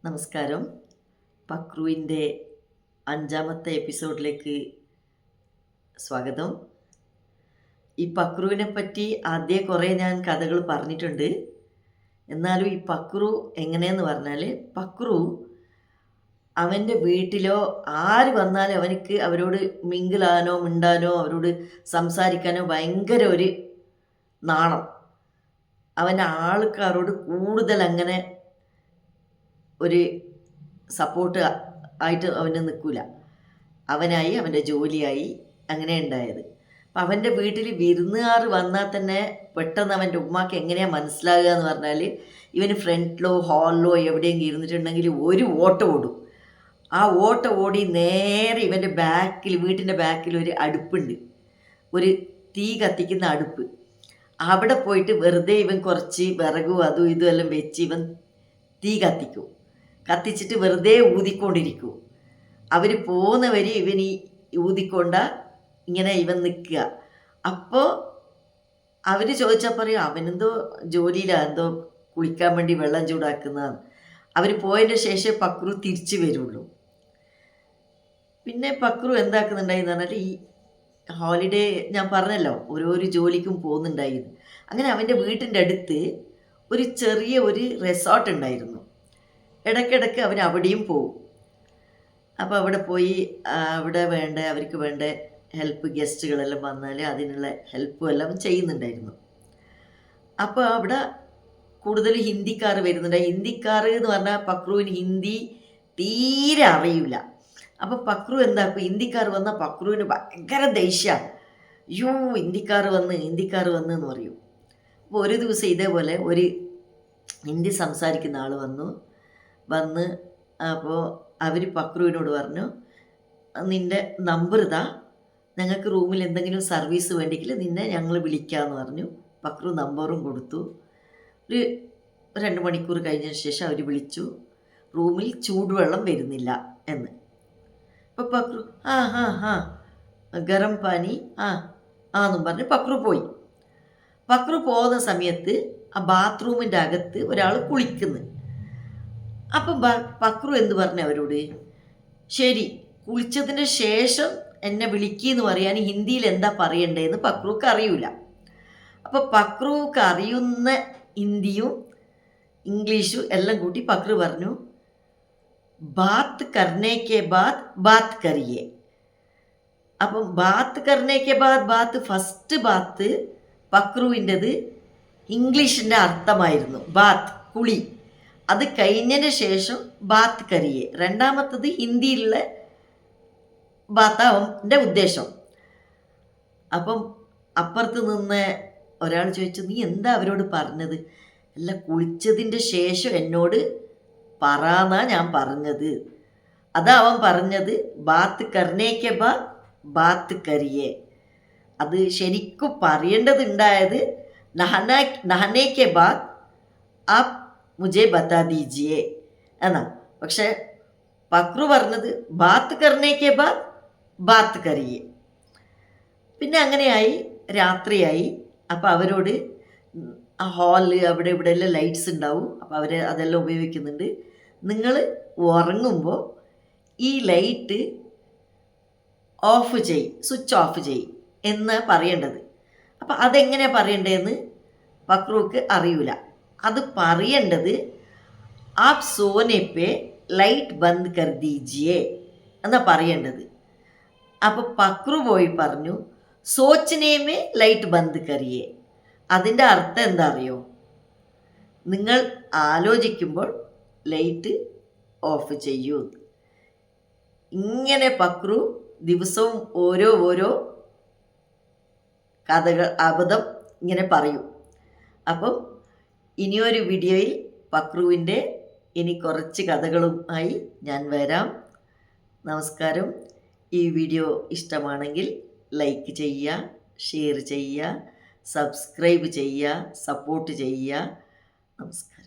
നമസ്കാരം. പക്രുവിൻ്റെ 5ാമത്തെ എപ്പിസോഡിലേക്ക് സ്വാഗതം. ഈ പക്രുവിനെ പറ്റി ആദ്യമേ കുറേ ഞാൻ കഥകൾ പറഞ്ഞിട്ടുണ്ട്. എന്നാലും ഈ പക്രു എങ്ങനെയെന്ന് പറഞ്ഞാൽ, പക്രു അവൻ്റെ വീട്ടിലോ ആര് വന്നാലും അവനക്ക് അവരോട് മിങ്കിളാനോ മിണ്ടാനോ അവരോട് സംസാരിക്കാനോ ഭയങ്കര ഒരു നാണം. അവൻ്റെ ആൾക്കാരോട് കൂടുതൽ അങ്ങനെ ഒരു സപ്പോർട്ട് ആയിട്ട് അവന് നിൽക്കില്ല. അവനായി അവൻ്റെ ജോലിയായി അങ്ങനെ ഉണ്ടായത്. അപ്പം അവൻ്റെ വീട്ടിൽ വിരുന്നുകാർ വന്നാൽ തന്നെ പെട്ടെന്ന് അവൻ്റെ ഉമ്മാക്ക് എങ്ങനെയാണ് മനസ്സിലാകുക എന്ന് പറഞ്ഞാൽ, ഇവന് ഫ്രണ്ടിലോ ഹാളിലോ എവിടെയെങ്കിലും ഇരുന്നിട്ടുണ്ടെങ്കിൽ ഒരു ഓട്ടം ഓടും. ആ ഓട്ടം ഓടി നേരെ ഇവൻ്റെ ബാക്കിൽ, വീട്ടിൻ്റെ ബാക്കിൽ ഒരു അടുപ്പുണ്ട്, ഒരു തീ കത്തിക്കുന്ന അടുപ്പ്. അവിടെ പോയിട്ട് വെറുതെ ഇവൻ കുറച്ച് വിറകും അതും ഇതും എല്ലാം വെച്ച് ഇവൻ തീ കത്തിച്ചിട്ട് വെറുതെ ഊതിക്കൊണ്ടിരിക്കും. അവർ പോകുന്നവരെ ഇവൻ ഈ ഊതിക്കൊണ്ട ഇങ്ങനെ ഇവൻ നിൽക്കുക. അപ്പോൾ അവർ ചോദിച്ചാൽ പറയും അവനെന്തോ ജോലിയിലാണ്, എന്തോ കുളിക്കാൻ വേണ്ടി വെള്ളം ചൂടാക്കുന്നതാണ്. അവർ പോയതിൻ്റെ ശേഷം പക്രു തിരിച്ചു വരുള്ളൂ. പിന്നെ പക്രു എന്താക്കുന്നുണ്ടായിന്ന് പറഞ്ഞാൽ, ഈ ഹോളിഡേ ഞാൻ പറഞ്ഞല്ലോ ഓരോരോ ജോലിക്കും പോകുന്നുണ്ടായിരുന്നു. അങ്ങനെ അവൻ്റെ വീട്ടിൻ്റെ അടുത്ത് ഒരു ചെറിയ ഒരു റിസോർട്ട് ഉണ്ടായിരുന്നു. ഇടയ്ക്കിടയ്ക്ക് അവൻ അവിടെയും പോകും. അപ്പോൾ അവിടെ പോയി അവിടെ അവർക്ക് വേണ്ട ഹെൽപ്പ്, ഗസ്റ്റുകളെല്ലാം വന്നാൽ അതിനുള്ള ഹെൽപ്പും എല്ലാം ചെയ്യുന്നുണ്ടായിരുന്നു. അപ്പോൾ അവിടെ കൂടുതൽ ഹിന്ദിക്കാർ വരുന്നുണ്ട്. ഹിന്ദിക്കാർ എന്ന് പറഞ്ഞാൽ പക്രുവിന് ഹിന്ദി തീരെ അറിയില്ല. അപ്പോൾ പക്രു എന്താക്കും, ഹിന്ദിക്കാർ വന്നാൽ പക്രുവിന് ഭയങ്കര ദേഷ്യമാണ്. അയ്യോ ഹിന്ദിക്കാർ വന്ന് എന്ന് പറയും. അപ്പോൾ ഒരു ദിവസം ഇതേപോലെ ഒരു ഹിന്ദി സംസാരിക്കുന്ന ആൾ വന്ന് അപ്പോൾ അവർ പക്രുവിനോട് പറഞ്ഞു, നിൻ്റെ നമ്പർ ഇതാ, ഞങ്ങൾക്ക് റൂമിൽ എന്തെങ്കിലും സർവീസ് വേണ്ടെങ്കിൽ നിന്നെ ഞങ്ങൾ വിളിക്കാമെന്ന് പറഞ്ഞു. പക്രു നമ്പറും കൊടുത്തു. ഒരു 2 മണിക്കൂർ കഴിഞ്ഞതിന് ശേഷം അവർ വിളിച്ചു, റൂമിൽ ചൂടുവെള്ളം വരുന്നില്ല എന്ന്. അപ്പോൾ പക്രു ഗരം പാനി എന്നും പറഞ്ഞ് പക്രു പോയി. പക്രു പോകുന്ന സമയത്ത് ആ ബാത്റൂമിൻ്റെ അകത്ത് ഒരാൾ കുളിക്കുന്നു. അപ്പം പക്രു എന്ത് പറഞ്ഞു അവരോട്, ശരി കുളിച്ചതിന് ശേഷം എന്നെ വിളിക്കുകയെന്ന് പറയാൻ ഹിന്ദിയിൽ എന്താ പറയണ്ടേന്ന് പക്രുക്ക് അറിയില്ല. അപ്പോൾ പക്രുക്ക് അറിയുന്ന ഹിന്ദിയും ഇംഗ്ലീഷും എല്ലാം കൂട്ടി പക്രു പറഞ്ഞു, ബാത്ത് കർണേക്കെ ബാത്ത് കറിയേ. അപ്പം ബാത്ത് കർണേക്കെ ബാത്ത് ഫസ്റ്റ് ബാത്ത് പക്രുവിൻ്റെത് ഇംഗ്ലീഷിൻ്റെ അർത്ഥമായിരുന്നു, ബാത്ത് കുളി. അത് കഴിഞ്ഞതിന് ശേഷം ബാത്ത് കറിയെ, രണ്ടാമത്തത് ഹിന്ദിയിലുള്ള ബാത്താവൻ്റെ ഉദ്ദേശം. അപ്പം അപ്പുറത്ത് നിന്ന് ഒരാൾ ചോദിച്ചു, നീ എന്താ അവരോട് പറഞ്ഞത്? അല്ല, കുളിച്ചതിൻ്റെ ശേഷം എന്നോട് പറയാന്നാ ഞാൻ പറഞ്ഞത്. അതാ അവൻ പറഞ്ഞത്, ബാത്ത് കർണേക്കെ ബാത്ത് കറിയെ. അത് ശരിക്കും പറയേണ്ടതുണ്ടായത് നഹനേക്കെ ബാദ് ആപ് മുझे ബത്താ ദീജിയേ എന്നാ. പക്ഷെ പക്രു പറഞ്ഞത് ബാത്ത് കർണേക്കെ ബാത്ത് കറിയേ. പിന്നെ അങ്ങനെയായി, രാത്രിയായി. അപ്പോൾ അവരോട് ആ ഹാളിൽ അവിടെ ഇവിടെ എല്ലാം ലൈറ്റ്സ് ഉണ്ടാവും. അപ്പോൾ അവർ അതെല്ലാം ഉപയോഗിക്കുന്നുണ്ട്. നിങ്ങൾ ഉറങ്ങുമ്പോൾ ഈ ലൈറ്റ് സ്വിച്ച് ഓഫ് ചെയ് എന്ന് പറയേണ്ടത്. അപ്പോൾ അതെങ്ങനെയാണ് പറയേണ്ടതെന്ന് പക്രുക്ക് അറിയില്ല. അത് പറയേണ്ടത് ആപ് സോനെ പേ ലൈറ്റ് ബന്ദ് കർ ദീജിയേ എന്നാ പറയേണ്ടത്. അപ്പോൾ പക്രു പോയി പറഞ്ഞു, സോച്ചനേമേ ലൈറ്റ് ബന്ദ് കറിയേ. അതിൻ്റെ അർത്ഥം എന്താ അറിയോ, നിങ്ങൾ ആലോചിക്കുമ്പോൾ ലൈറ്റ് ഓഫ് ചെയ്യൂ. ഇങ്ങനെ പക്രു ദിവസവും ഓരോ കഥകൾ അബദ്ധം ഇങ്ങനെ പറയും. അപ്പം ഇനിയൊരു വീഡിയോയിൽ പക്രുവിൻ്റെ ഇനി കുറച്ച് കഥകളുമായി ഞാൻ വരാം. നമസ്കാരം. ഈ വീഡിയോ ഇഷ്ടമാണെങ്കിൽ ലൈക്ക് ചെയ്യുക, ഷെയർ ചെയ്യുക, സബ്സ്ക്രൈബ് ചെയ്യുക, സപ്പോർട്ട് ചെയ്യുക. നമസ്കാരം.